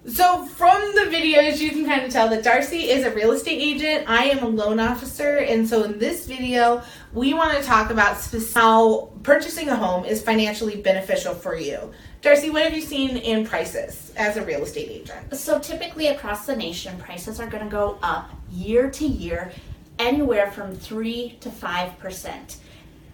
So from the videos, you can kind of tell that Darcy is a real estate agent. I am a loan officer. And so in this video, we want to talk about how purchasing a home is financially beneficial for you. Darcy, what have you seen in prices as a real estate agent? So typically across the nation, prices are going to go up year to year, anywhere from 3 to 5%.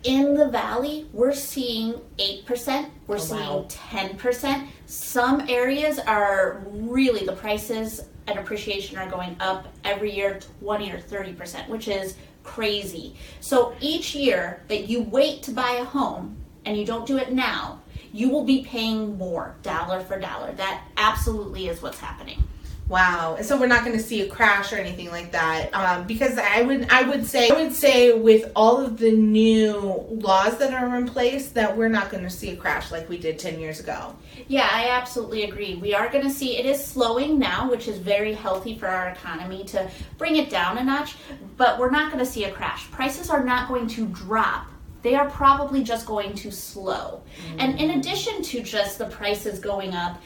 In the Valley, we're seeing 8%, we're seeing 10%. Some areas are really, the prices and appreciation are going up every year 20 or 30%, which is crazy. So each year that you wait to buy a home and you don't do it now, you will be paying more dollar for dollar. That absolutely is what's happening. Wow. And so we're not going to see a crash or anything like that. Because I would say with all of the new laws that are in place that we're not going to see a crash like we did 10 years ago. Yeah, I absolutely agree. We are going to see, it is slowing now, which is very healthy for our economy to bring it down a notch, but we're not going to see a crash. Prices are not going to drop. They are probably just going to slow. And in addition to just the prices going up,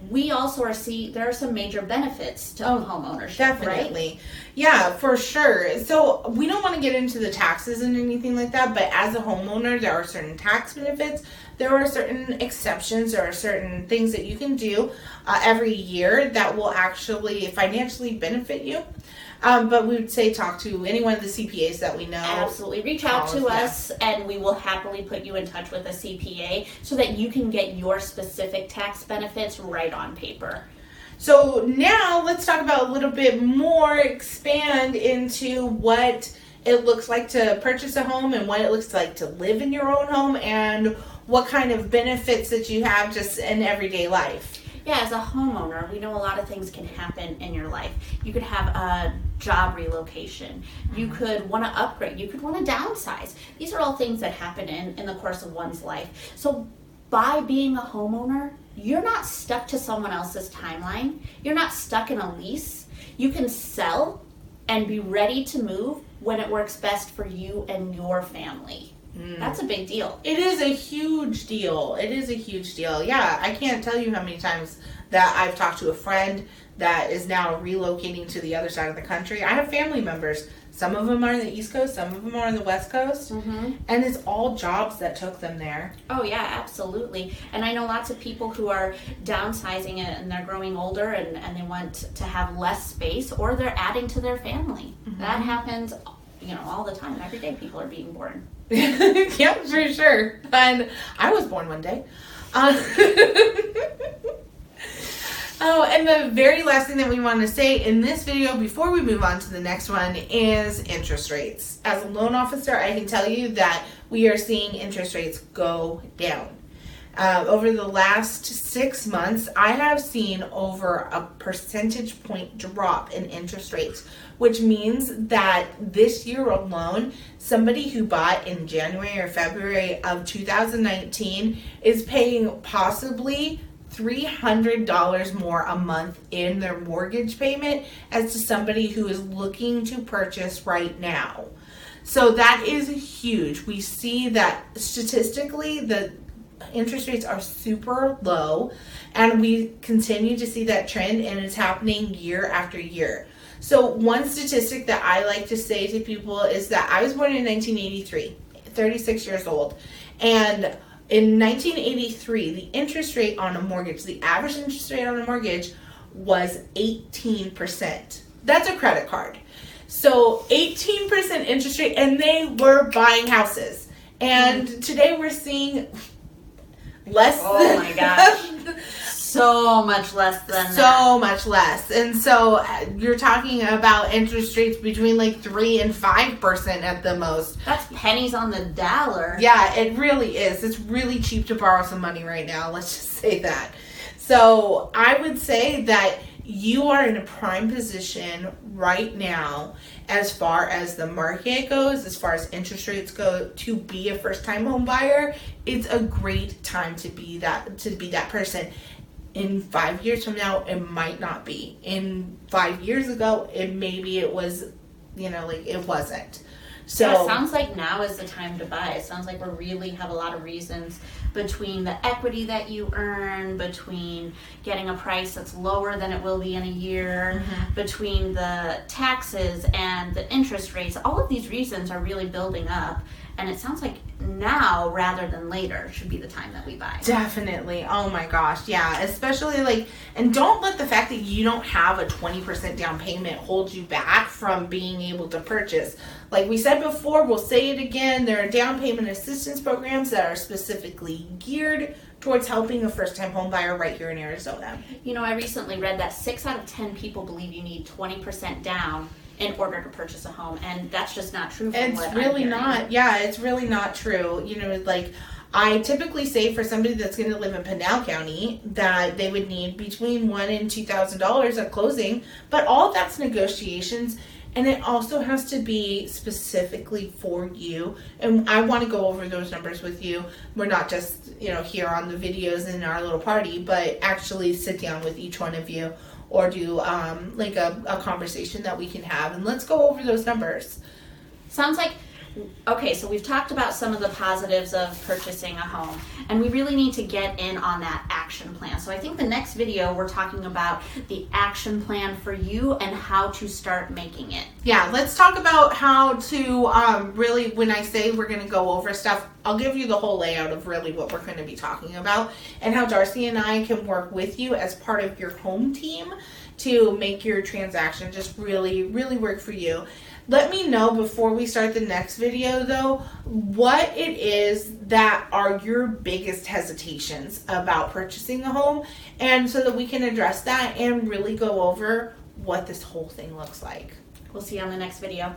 we also there are some major benefits to home ownership. Definitely. Right? Yeah, for sure. So we don't want to get into the taxes and anything like that, but as a homeowner, there are certain tax benefits. There are certain exceptions. There are certain things that you can do every year that will actually financially benefit you. But we would say talk to any one of the CPAs that we know. Absolutely. Reach out to us and we will happily put you in touch with a CPA so that you can get your specific tax benefits right on paper. So now let's talk about a little bit more, expand into what it looks like to purchase a home and what it looks like to live in your own home and what kind of benefits that you have just in everyday life. Yeah, as a homeowner, we know a lot of things can happen in your life. You could have a job relocation. You could want to upgrade. You could want to downsize. These are all things that happen in the course of one's life. So by being a homeowner, you're not stuck to someone else's timeline. You're not stuck in a lease. You can sell and be ready to move when it works best for you and your family. That's a big deal. It is a huge deal. It is a huge deal. Yeah, I can't tell you how many times that I've talked to a friend that is now relocating to the other side of the country. I have family members. Some of them are on the East Coast, some of them are on the West Coast. And it's all jobs that took them there. Oh, yeah, absolutely. And I know lots of people who are downsizing and they're growing older and they want to have less space or they're adding to their family. That happens, all the time. Every day people are being born. Yeah, for sure. And I was born one day. And the very last thing that we want to say in this video before we move on to the next one is interest rates. As a loan officer, I can tell you that we are seeing interest rates go down. Over the last 6 months, I have seen over a percentage point drop in interest rates, which means that this year alone, somebody who bought in January or February of 2019 is paying possibly $300 more a month in their mortgage payment as to somebody who is looking to purchase right now. So that is huge. We see that statistically the interest rates are super low and we continue to see that trend and it's happening year after year. So one statistic that I like to say to people is that I was born in 1983, 36 years old, and in 1983, the interest rate on a mortgage, the average interest rate on a mortgage was 18%. That's a credit card. So 18% interest rate, and they were buying houses. And today we're seeing less Oh my gosh. So much less than so much less. And so you're talking about interest rates between like 3 and 5% at the most. That's pennies on the dollar. Yeah, it really is. It's really cheap to borrow some money right now. Let's just say that. So I would say that you are in a prime position right now as far as the market goes, as far as interest rates go, to be a first-time home buyer. It's a great time to be that person. In 5 years from now, it might not be. In 5 years ago, it was, it wasn't. So it sounds like now is the time to buy. It sounds like we really have a lot of reasons between the equity that you earn, between getting a price that's lower than it will be in a year, between the taxes and the interest rates. All of these reasons are really building up. And it sounds like now rather than later should be the time that we buy. Definitely. Oh my gosh. Yeah. Especially like, and don't let the fact that you don't have a 20% down payment hold you back from being able to purchase. Like we said before, we'll say it again. There are down payment assistance programs that are specifically geared towards helping a first-time home buyer right here in Arizona. You know, I recently read that 6 out of 10 people believe you need 20% down in order to purchase a home, and that's just not true. It's really not. Yeah, it's really not true. You know, like I typically say for somebody that's going to live in Pinal County that they would need between $1,000 and $2,000 at closing, but all that's negotiations, and it also has to be specifically for you. And I want to go over those numbers with you. We're not just, you know, here on the videos in our little party, but actually sit down with each one of you or do like a conversation that we can have, and let's go over those numbers. Sounds like, okay, so we've talked about some of the positives of purchasing a home, and we really need to get in on that action plan. So I think the next video we're talking about the action plan for you and how to start making it. Yeah, let's talk about how to really, when I say we're going to go over stuff, I'll give you the whole layout of really what we're going to be talking about and how Darcy and I can work with you as part of your home team to make your transaction just really, really work for you. Let me know before we start the next video though, what it is that are your biggest hesitations about purchasing a home, and so that we can address that and really go over what this whole thing looks like. We'll see you on the next video.